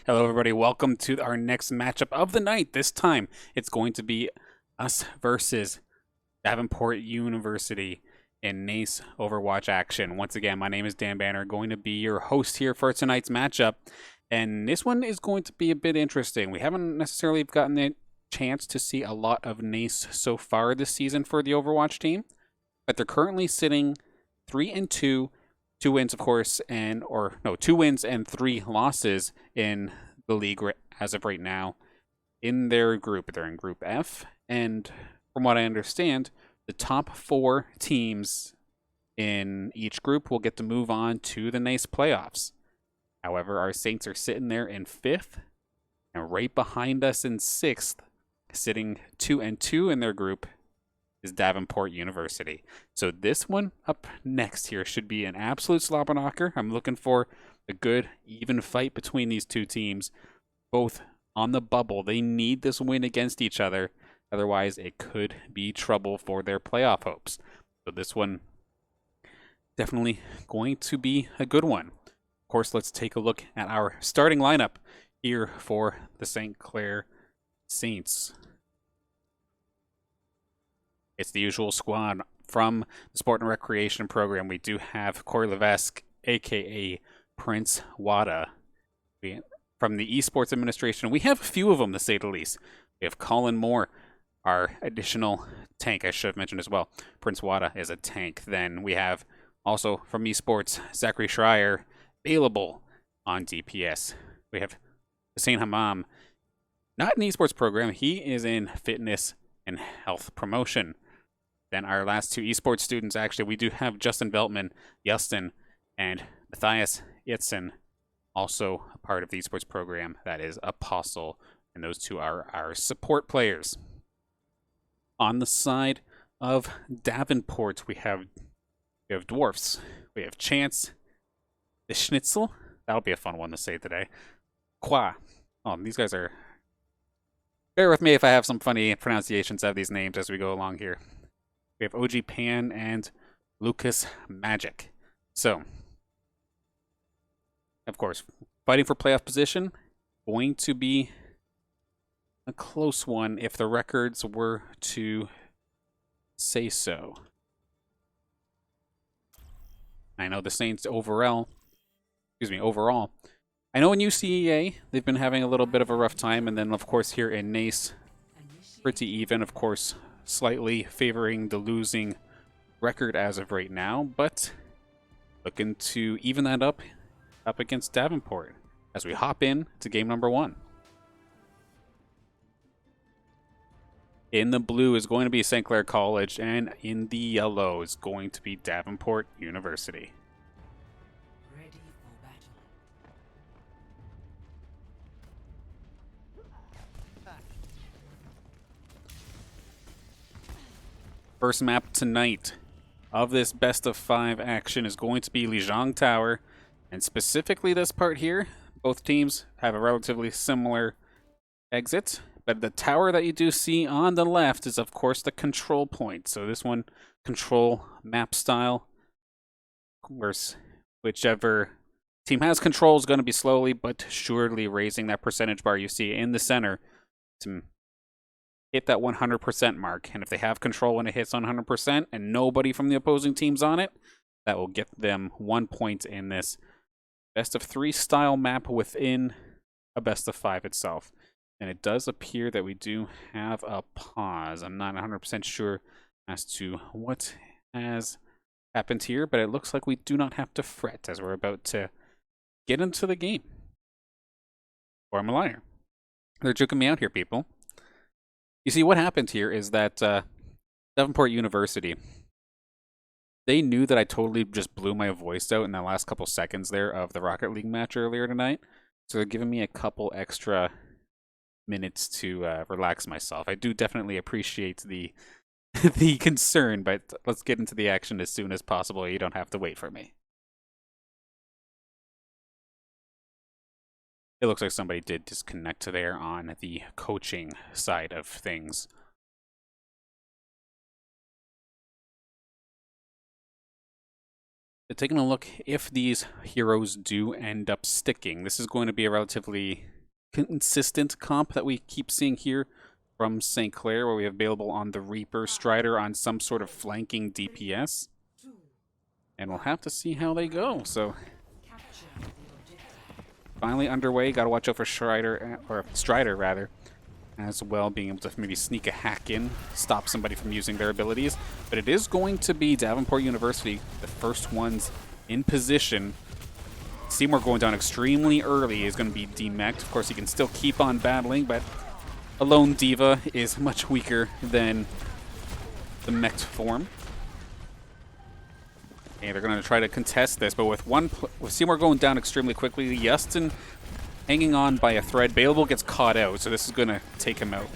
Hello, everybody. Welcome to our next matchup of the night. This time, it's going to be us versus Davenport University in NACE Overwatch action. Once again, my name is Dan Banner, going to be your host here for tonight's matchup. And this one is going to be a bit interesting. We haven't necessarily gotten the chance to see a lot of NACE so far this season for the Overwatch team, but they're currently sitting 3-2. 2 wins, of course, and or no, 2 wins and 3 losses in the league as of right now. In their group, they're in Group F, and from what I understand, the top 4 teams in each group will get to move on to the NACE playoffs. However, our Saints are sitting there in 5th, and right behind us in 6th, sitting 2-2 in their group, is Davenport University. So this one up next here should be an absolute slobber knocker. I'm looking for a good, even fight between these two teams, both on the bubble. They need this win against each other. Otherwise, it could be trouble for their playoff hopes. So this one definitely going to be a good one. Of course, let's take a look at our starting lineup here for the St. Clair Saints. It's the usual squad from the Sport and Recreation program. We do have Corey Levesque, a.k.a. Prince Wada. From the Esports Administration, we have a few of them, to say the least. We have Colin Moore, our additional tank, I should have mentioned as well. Prince Wada is a tank. Then we have also from Esports, Zachary Schreier, available on DPS. We have Hussein Hammam, not an esports program. He is in fitness and health promotion. Then our last 2 esports students, actually, we do have Justin Veltman, Justin, and Matthias Itzen, also a part of the esports program. That is Apostle, and those 2 are our support players. On the side of Davenport, we have dwarfs. We have Chance, the Schnitzel. That'll be a fun one to say today. Qua. Oh, these guys are... Bear with me if I have some funny pronunciations of these names as we go along here. We have OG Pan and Lucas Magic. So, of course, fighting for playoff position, going to be a close one if the records were to say so. I know the Saints overall, I know in UCEA, they've been having a little bit of a rough time, and then, of course, here in NACE, pretty even, of course, slightly favoring the losing record as of right now, but looking to even that up against Davenport as we hop in to game number 1. In the blue is going to be St. Clair College, and in the yellow is going to be Davenport University. First map tonight of this best of 5 action is going to be Lijiang Tower, and specifically this part here, both teams have a relatively similar exit, but the tower that you do see on the left is of course the control point. So this one, control map style, whereas whichever team has control is going to be slowly but surely raising that percentage bar you see in the center to hit that 100% mark. And if they have control when it hits 100% and nobody from the opposing team's on it, that will get them 1 point in this best of 3 style map within a best of 5 itself. And it does appear that we do have a pause. I'm not 100% sure as to what has happened here, but it looks like we do not have to fret as we're about to get into the game. Or I'm a liar. They're joking me out here, people. You see, what happened here is that Davenport University, they knew that I totally just blew my voice out in the last couple seconds there of the Rocket League match earlier tonight. So they're giving me a couple extra minutes to relax myself. I do definitely appreciate the the concern, but let's get into the action as soon as possible. You don't have to wait for me. It looks like somebody did disconnect there on the coaching side of things. But taking a look if these heroes do end up sticking. This is going to be a relatively consistent comp that we keep seeing here from St. Clair, where we have available on the Reaper, Strider on some sort of flanking DPS. And we'll have to see how they go. So finally underway. Got to watch out for Strider, rather, as well, being able to maybe sneak a hack in, stop somebody from using their abilities. But it is going to be Davenport University, the first ones in position. Seymour going down extremely early is going to be demeched. Of course, he can still keep on battling, but a lone diva is much weaker than the mech form. And they're going to try to contest this, but with Seymour going down extremely quickly, Justin hanging on by a thread. Baleable gets caught out, so this is going to take him out.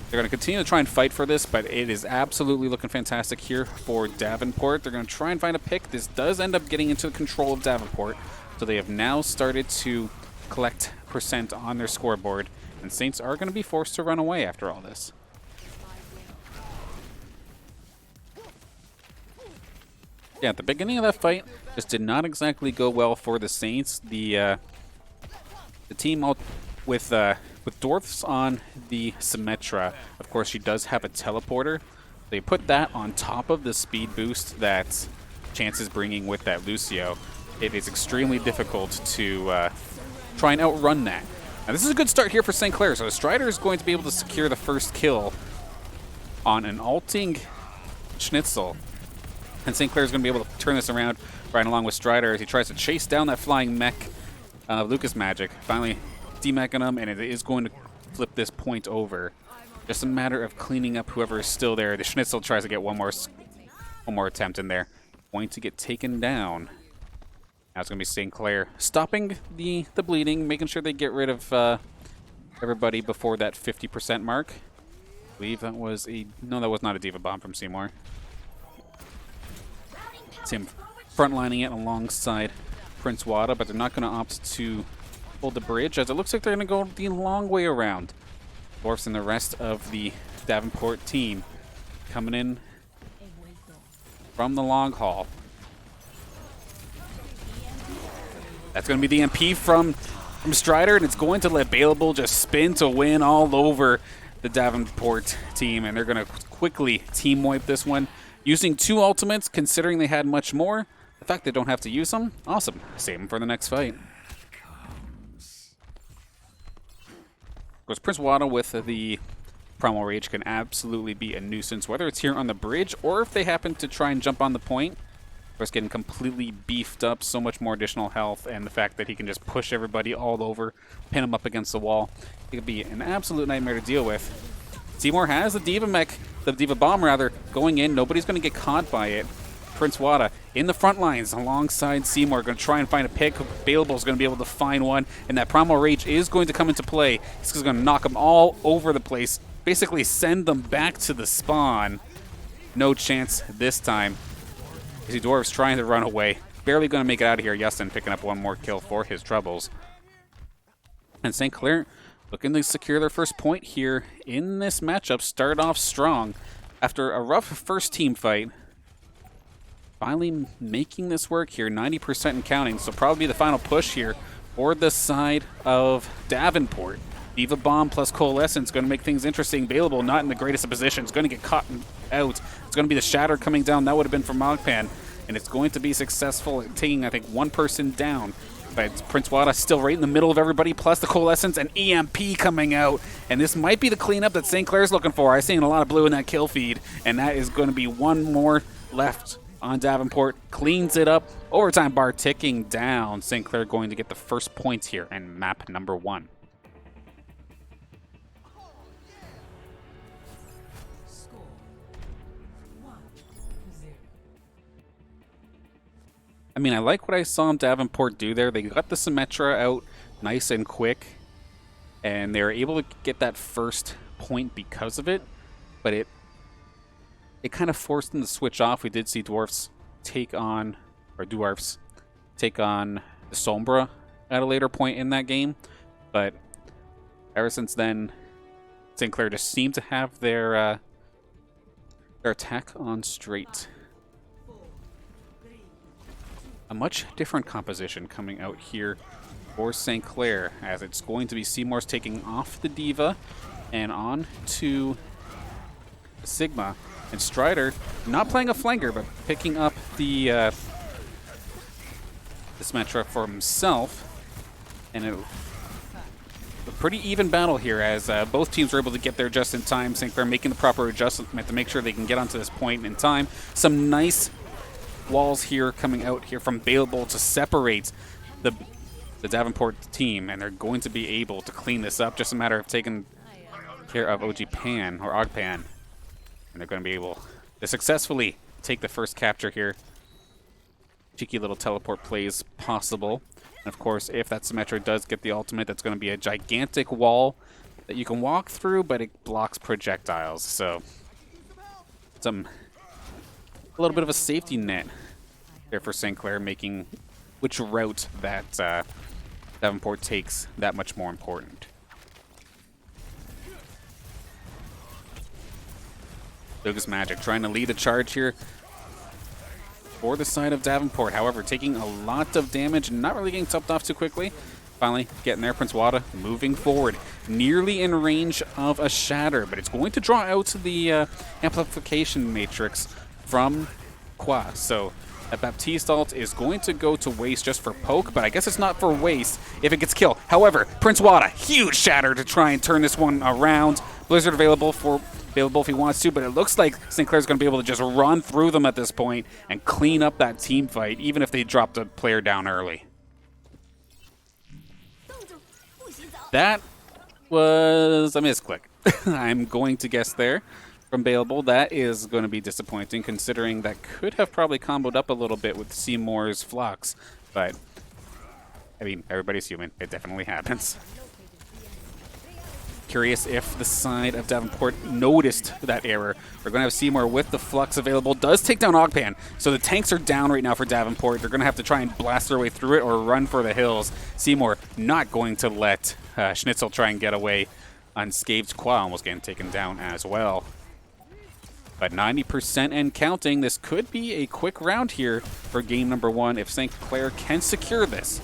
They're going to continue to try and fight for this, but it is absolutely looking fantastic here for Davenport. They're going to try and find a pick. This does end up getting into the control of Davenport, so they have now started to collect percent on their scoreboard, and Saints are going to be forced to run away after all this. Yeah, at the beginning of that fight, this did not exactly go well for the Saints. The team with Dwarfs on the Symmetra. Of course, she does have a teleporter. They put that on top of the speed boost that Chance is bringing with that Lucio. It is extremely difficult to try and outrun that. Now, this is a good start here for St. Clair. So the Strider is going to be able to secure the first kill on an ulting Schnitzel. And St. Clair is going to be able to turn this around right along with Strider as he tries to chase down that flying mech Lucas Magic. Finally demeching him, and it is going to flip this point over. Just a matter of cleaning up whoever is still there. The Schnitzel tries to get one more attempt in there. Going to get taken down. Now it's going to be St. Clair stopping the bleeding, making sure they get rid of everybody before that 50% mark. I believe that was no, that was not a Diva Bomb from Seymour. It's him frontlining it alongside Prince Wada, but they're not going to opt to hold the bridge, as it looks like they're going to go the long way around. Dwarfs and the rest of the Davenport team coming in from the long haul. That's going to be the MP from Strider, and it's going to let Baleable just spin to win all over the Davenport team, and they're going to quickly team wipe this one. Using 2 ultimates, considering they had much more. The fact they don't have to use them, awesome. Save them for the next fight. Of course, Prince Wada with the Primal Rage can absolutely be a nuisance, whether it's here on the bridge or if they happen to try and jump on the point. Of course, getting completely beefed up, so much more additional health, and the fact that he can just push everybody all over, pin them up against the wall. It could be an absolute nightmare to deal with. Seymour has the Diva Mech, the Diva Bomb rather, going in. Nobody's going to get caught by it. Prince Wada in the front lines alongside Seymour, going to try and find a pick. Baleable is going to be able to find one, and that Primal Rage is going to come into play. This is going to knock them all over the place, basically send them back to the spawn. No chance this time. The Dwarves trying to run away. Barely going to make it out of here. Justin picking up one more kill for his troubles. And St. Clair looking to secure their first point here in this matchup. Started off strong after a rough first team fight. Finally making this work here, 90% and counting. So probably the final push here for the side of Davenport. Diva Bomb plus Coalescence going to make things interesting. Baleable not in the greatest of positions. Going to get caught out. It's going to be the Shatter coming down. That would have been from Mogpan. And it's going to be successful at taking, I think, one person down. But Prince Wada still right in the middle of everybody, plus the Coalescence and EMP coming out. And this might be the cleanup that St. Clair's looking for. I've seen a lot of blue in that kill feed. And that is going to be one more left on Davenport. Cleans it up. Overtime bar ticking down. St. Clair going to get the first points here and map number 1. I mean, I like what I saw Davenport do there. They got the Symmetra out nice and quick, and they were able to get that first point because of it, but it kind of forced them to switch off. We did see Dwarfs take on the Sombra at a later point in that game, but ever since then, St. Clair just seemed to have their attack on straight. a much different composition coming out here for St. Clair, as it's going to be Seymour's taking off the Diva and on to Sigma. And Strider, not playing a flanker, but picking up the Symmetra for himself. And a pretty even battle here, as both teams were able to get there just in time. St. Clair making the proper adjustment to make sure they can get onto this point in time. Some nice walls here coming out here from Bailable to separate the Davenport team, and they're going to be able to clean this up. Just a matter of taking care of OG Pan, or Ogpan. And they're going to be able to successfully take the first capture here. Cheeky little teleport plays possible. And of course, if that Symmetra does get the ultimate, that's going to be a gigantic wall that you can walk through, but it blocks projectiles. So, a little bit of a safety net there for St. Clair, making which route that Davenport takes that much more important. Lucas Magic trying to lead the charge here for the side of Davenport. However, taking a lot of damage, not really getting topped off too quickly. Finally getting there, Prince Wada moving forward, nearly in range of a Shatter, but it's going to draw out the amplification matrix from Qua. So that Baptiste ult is going to go to waste just for poke, but I guess it's not for waste if it gets killed. However, Prince Wada, huge Shatter to try and turn this one around. Blizzard available if he wants to, but it looks like St. Clair's going to be able to just run through them at this point and clean up that team fight, even if they dropped a player down early. That was a misclick. I'm going to guess there from Bailable. That is going to be disappointing, considering that could have probably comboed up a little bit with Seymour's Flux. But, I mean, everybody's human. It definitely happens. Curious if the side of Davenport noticed that error. We're going to have Seymour with the Flux available. Does take down Ogpan. So the tanks are down right now for Davenport. They're going to have to try and blast their way through it or run for the hills. Seymour not going to let Schnitzel try and get away unscathed. Qua almost getting taken down as well. But 90% and counting. This could be a quick round here for game number 1 if St. Clair can secure this.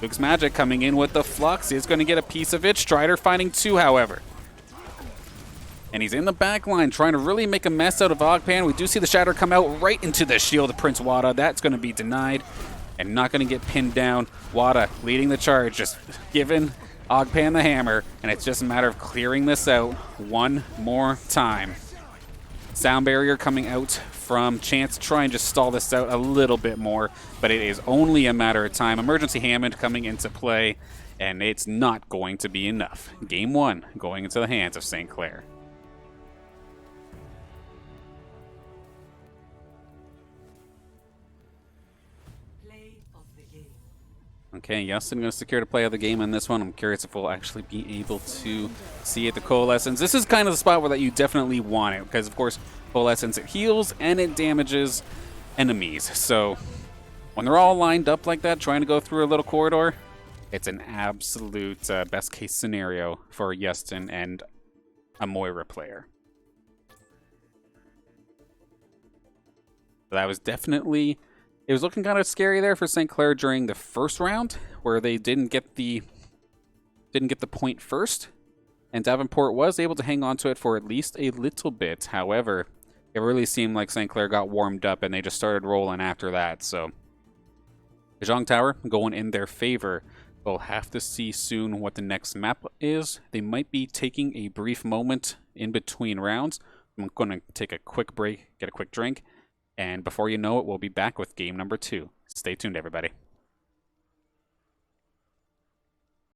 Luke's Magic coming in with the Flux is going to get a piece of it. Strider finding 2, however. And he's in the back line trying to really make a mess out of Ogpan. We do see the Shatter come out right into the shield of Prince Wada. That's going to be denied and not going to get pinned down. Wada leading the charge, just giving Ogpan the hammer. And it's just a matter of clearing this out one more time. Sound barrier coming out from Chance, try and just stall this out a little bit more, but it is only a matter of time. Emergency Hammond coming into play, and it's not going to be enough. Game 1 going into the hands of St. Clair. Okay, Justin going to secure the play of the game in this one. I'm curious if we'll actually be able to see it. The Coalescence. This is kind of the spot where that you definitely want it, because of course Coalescence, it heals and it damages enemies. So when they're all lined up like that, trying to go through a little corridor, it's an absolute best case scenario for Justin and a Moira player. That was definitely... It was looking kind of scary there for St. Clair during the first round, where they didn't get the point first, and Davenport was able to hang on to it for at least a little bit. However, it really seemed like St. Clair got warmed up, and they just started rolling after that. So, the Zhang Tower going in their favor. We'll have to see soon what the next map is. They might be taking a brief moment in between rounds. I'm going to take a quick break, get a quick drink. And before you know it, we'll be back with game number 2. Stay tuned, everybody.